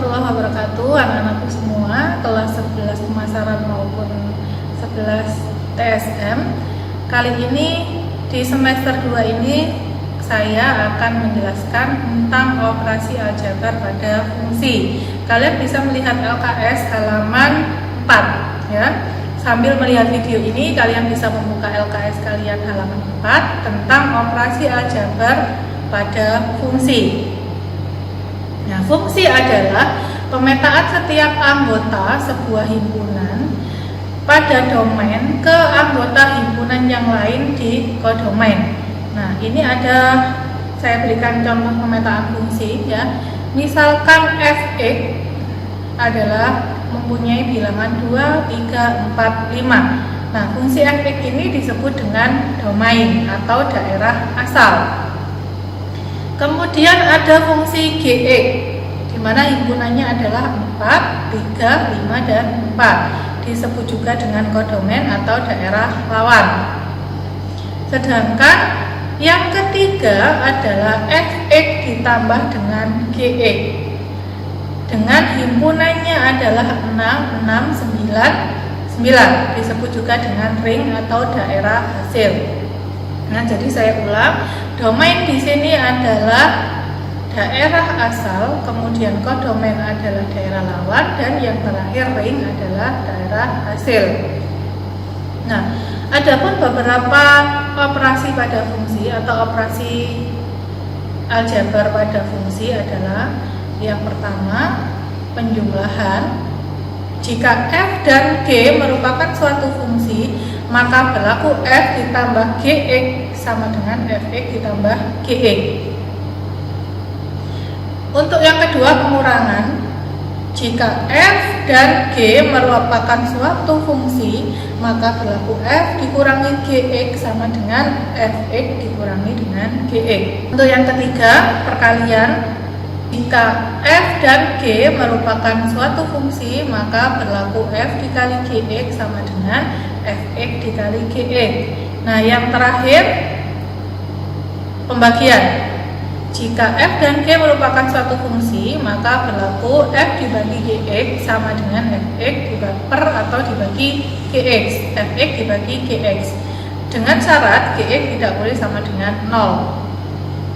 warahmatullahi wabarakatuh, anak-anakku semua kelas 11 pemasaran maupun 11 TSM. Kali ini di semester 2 ini saya akan menjelaskan tentang operasi aljabar pada fungsi. Kalian bisa melihat LKS halaman 4 ya. Sambil melihat video ini kalian bisa membuka LKS kalian halaman 4 tentang operasi aljabar pada fungsi. Nah, fungsi adalah pemetaan setiap anggota sebuah himpunan pada domain ke anggota himpunan yang lain di kodomain. Nah, ini ada saya berikan contoh pemetaan fungsi ya. Misalkan fx adalah mempunyai bilangan 2, 3, 4, 5. Nah, fungsi fx ini disebut dengan domain atau daerah asal. Kemudian ada fungsi gx, di mana himpunannya adalah 4, 3, 5, dan 4. Disebut juga dengan kodomain atau daerah lawan. Sedangkan yang ketiga adalah fx ditambah dengan gx. Dengan himpunannya adalah 6, 6, 9, 9. Disebut juga dengan ring atau daerah hasil. Nah, jadi saya ulang, domain di sini adalah daerah asal, kemudian kodomain adalah daerah lawan, dan yang terakhir ring adalah daerah hasil. Nah, adapun beberapa operasi pada fungsi atau operasi aljabar pada fungsi adalah yang pertama, penjumlahan. Jika f dan g merupakan suatu fungsi, maka berlaku f ditambah gx sama dengan fx ditambah gx. Untuk yang kedua, pengurangan. Jika f dan g merupakan suatu fungsi, maka berlaku f dikurangi gx sama dengan fx dikurangi dengan gx. Untuk yang ketiga, perkalian. Jika f dan g merupakan suatu fungsi, maka berlaku f dikali gx sama dengan fx dikali gx. Nah, yang terakhir, pembagian. Jika f dan g merupakan suatu fungsi, maka berlaku f dibagi gx sama dengan fx dibagi gx, fx dibagi gx. Dengan syarat gx tidak boleh sama dengan 0.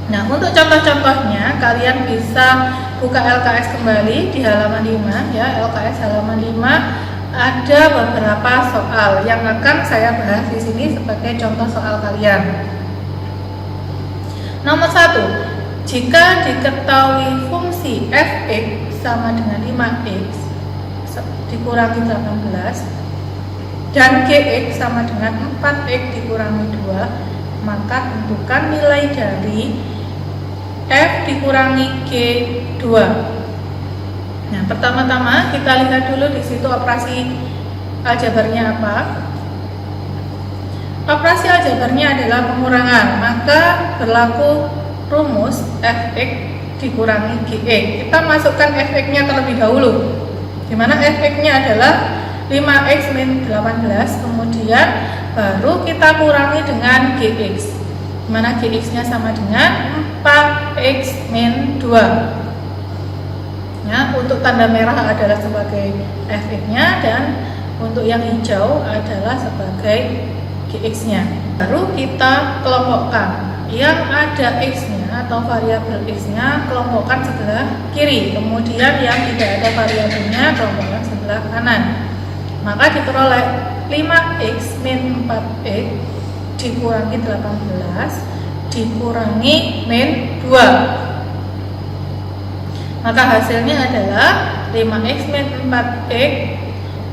Nah, untuk contoh-contohnya kalian bisa buka LKS kembali di halaman 5 ya. LKS halaman 5 ada beberapa soal yang akan saya bahas di sini sebagai contoh soal kalian. Nomor 1, jika diketahui fungsi fx sama dengan 5x dikurangi 18 dan gx sama dengan 4x dikurangi 2, maka tentukan nilai dari f dikurangi g2. Nah, pertama-tama kita lihat dulu di situ operasi aljabarnya apa. Operasi aljabarnya adalah pengurangan, maka berlaku rumus fx dikurangi gx. Kita masukkan fx-nya terlebih dahulu, dimana fx-nya adalah 5x min 18, kemudian baru kita kurangi dengan gx, dimana gx-nya sama dengan 4x min 2 ya. Untuk tanda merah adalah sebagai fx-nya dan untuk yang hijau adalah sebagai gx-nya. Baru kita kelompokkan. Yang ada x-nya atau variabel x-nya kelompokkan sebelah kiri, kemudian yang tidak ada variabelnya kelompokkan sebelah kanan. Maka diperoleh 5x min 4x dikurangi 18 dikurangi min 2. Maka hasilnya adalah 5x min 4x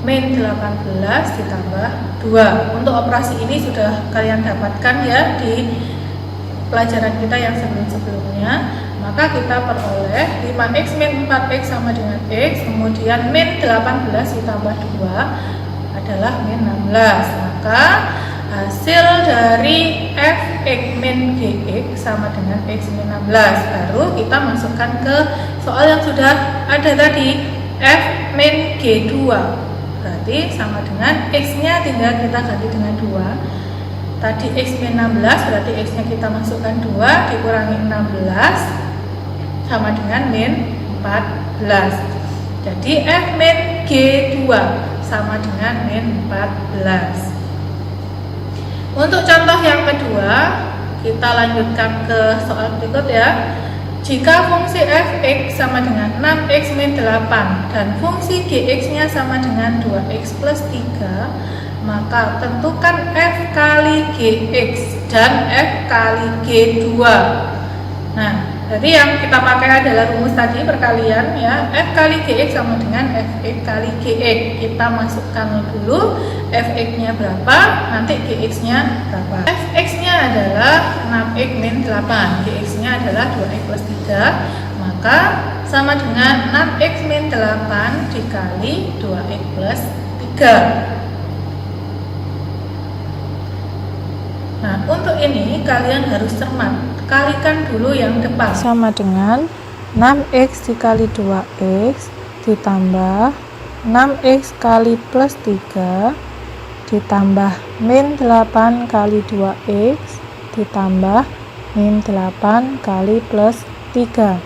min 18 ditambah 2. Untuk operasi ini sudah kalian dapatkan ya di pelajaran kita yang sebelum-sebelumnya. Maka kita peroleh 5x min 4x sama dengan x, kemudian min 18 ditambah 2 adalah min 16. Maka hasil dari fx min gx sama dengan x min 16. Baru kita masukkan ke soal yang sudah ada tadi, f min g2. Berarti sama dengan x-nya tinggal kita ganti dengan 2. Tadi x min 16, berarti x-nya kita masukkan 2 dikurangi 16 sama dengan min 14. Jadi F min G2 sama dengan min 14. Untuk contoh yang kedua, kita lanjutkan ke soal berikut ya. Jika fungsi fx sama dengan 6x min 8 dan fungsi gx-nya sama dengan 2x plus 3, maka tentukan f kali gx dan f kali g2. Nah, jadi yang kita pakai adalah rumus tadi perkalian ya. F kali gx sama dengan fx kali gx. Kita masukkan dulu fx-nya berapa, nanti gx-nya berapa. Fx-nya adalah 6x min 8, gx-nya adalah 2x plus 3, maka sama dengan 6x min 8 dikali 2x plus 3. Nah, untuk ini kalian harus cermat. Kalikan dulu yang depan. Sama dengan 6x dikali 2x ditambah 6x kali plus 3 ditambah min 8 kali 2x ditambah min 8 kali plus 3.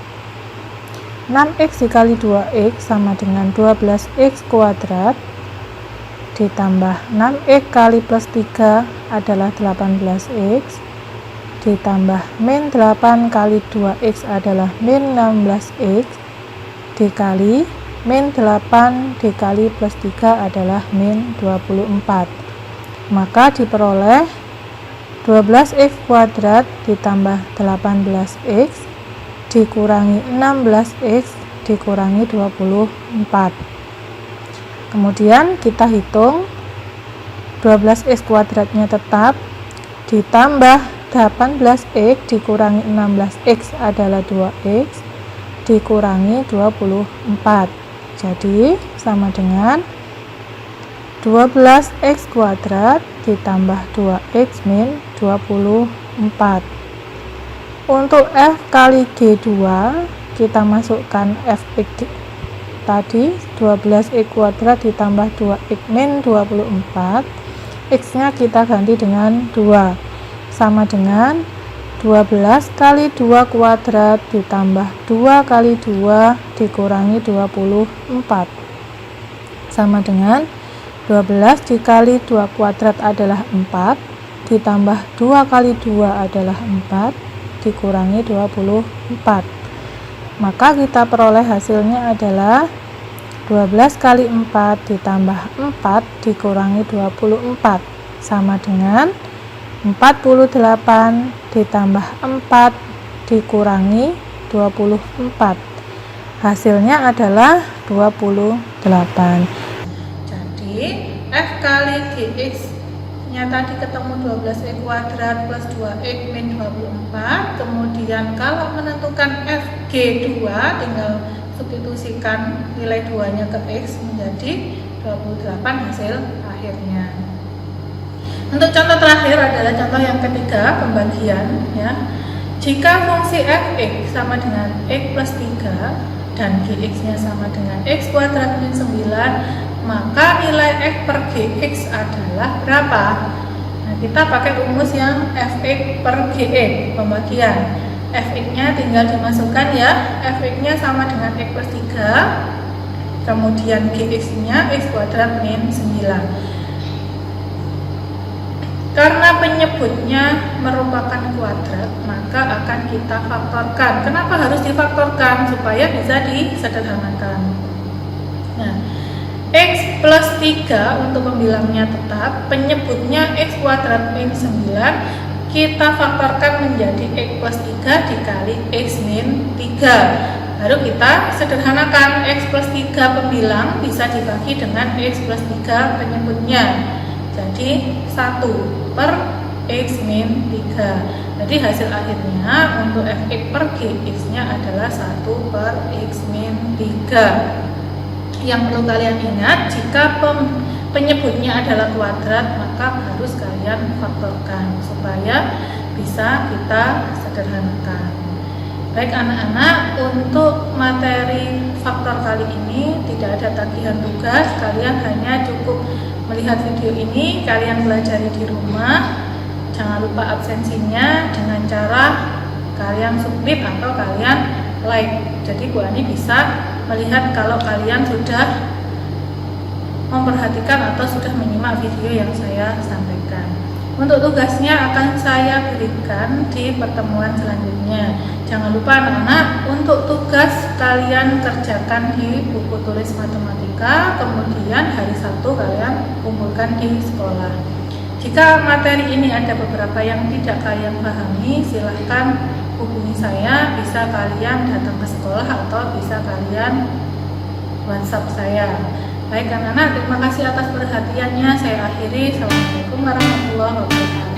6x dikali 2x sama dengan 12x kuadrat ditambah 6x kali plus 3 adalah 18x ditambah min 8 kali 2x adalah min 16x dikali min 8 dikali plus 3 adalah min 24. Maka diperoleh 12x kuadrat ditambah 18x dikurangi 16x dikurangi 24. Kemudian kita hitung 12x kuadratnya tetap ditambah 18x dikurangi 16x adalah 2x dikurangi 24. Jadi sama dengan 12x kuadrat ditambah 2x min 24. Untuk f kali g2 kita masukkan fx tadi 12x kuadrat ditambah 2x min 24, x nya kita ganti dengan 2 sama dengan 12 kali 2 kuadrat ditambah 2 kali 2 dikurangi 24 sama dengan 12 dikali 2 kuadrat adalah 4 ditambah 2 kali 2 adalah 4 dikurangi 24. Maka kita peroleh hasilnya adalah 12 kali 4 ditambah 4 dikurangi 24 sama dengan 48 ditambah 4 dikurangi 24. Hasilnya adalah 28. Jadi f kali gx nya tadi ketemu 12x kuadrat plus 2x min 24. Kemudian kalau menentukan f g2 tinggal substitusikan nilai 2 nya ke x menjadi 28 hasil akhirnya. Untuk contoh terakhir adalah contoh yang ketiga, pembagian ya. Jika fungsi fx sama dengan x plus 3 dan gx-nya sama dengan x kuadrat min 9, maka nilai f per gx adalah berapa? Nah, kita pakai rumus yang fx per gx, pembagian. Fx-nya tinggal dimasukkan ya, fx-nya sama dengan x plus 3, kemudian gx-nya x kuadrat min 9. Karena penyebutnya merupakan kuadrat, maka akan kita faktorkan. Kenapa harus difaktorkan? Supaya bisa disederhanakan. Nah, x plus 3 untuk pembilangnya tetap, penyebutnya x kuadrat min 9, kita faktorkan menjadi x plus 3 dikali x min 3. Baru kita sederhanakan, x plus 3 pembilang bisa dibagi dengan x plus 3 penyebutnya. Jadi 1 per x min 3. Jadi hasil akhirnya untuk fx per gx nya adalah 1 per x min 3. Yang perlu kalian ingat, jika penyebutnya adalah kuadrat, maka harus kalian faktorkan supaya bisa kita sederhanakan. Baik anak-anak, untuk materi faktor kali ini tidak ada tagihan tugas, kalian hanya cukup melihat video ini, kalian pelajari di rumah. Jangan lupa absensinya dengan cara kalian submit atau kalian like. Jadi Bu Ani bisa melihat kalau kalian sudah memperhatikan atau sudah menyimak video yang saya sampaikan. Untuk tugasnya akan saya berikan di pertemuan selanjutnya. Jangan lupa anak-anak, untuk tugas kalian kerjakan di buku tulis matematika, kemudian hari Sabtu kalian kumpulkan di sekolah. Jika materi ini ada beberapa yang tidak kalian pahami, silahkan hubungi saya, bisa kalian datang ke sekolah atau bisa kalian WhatsApp saya. Baik anak-anak, terima kasih atas perhatiannya. Saya akhiri. Assalamualaikum warahmatullahi wabarakatuh.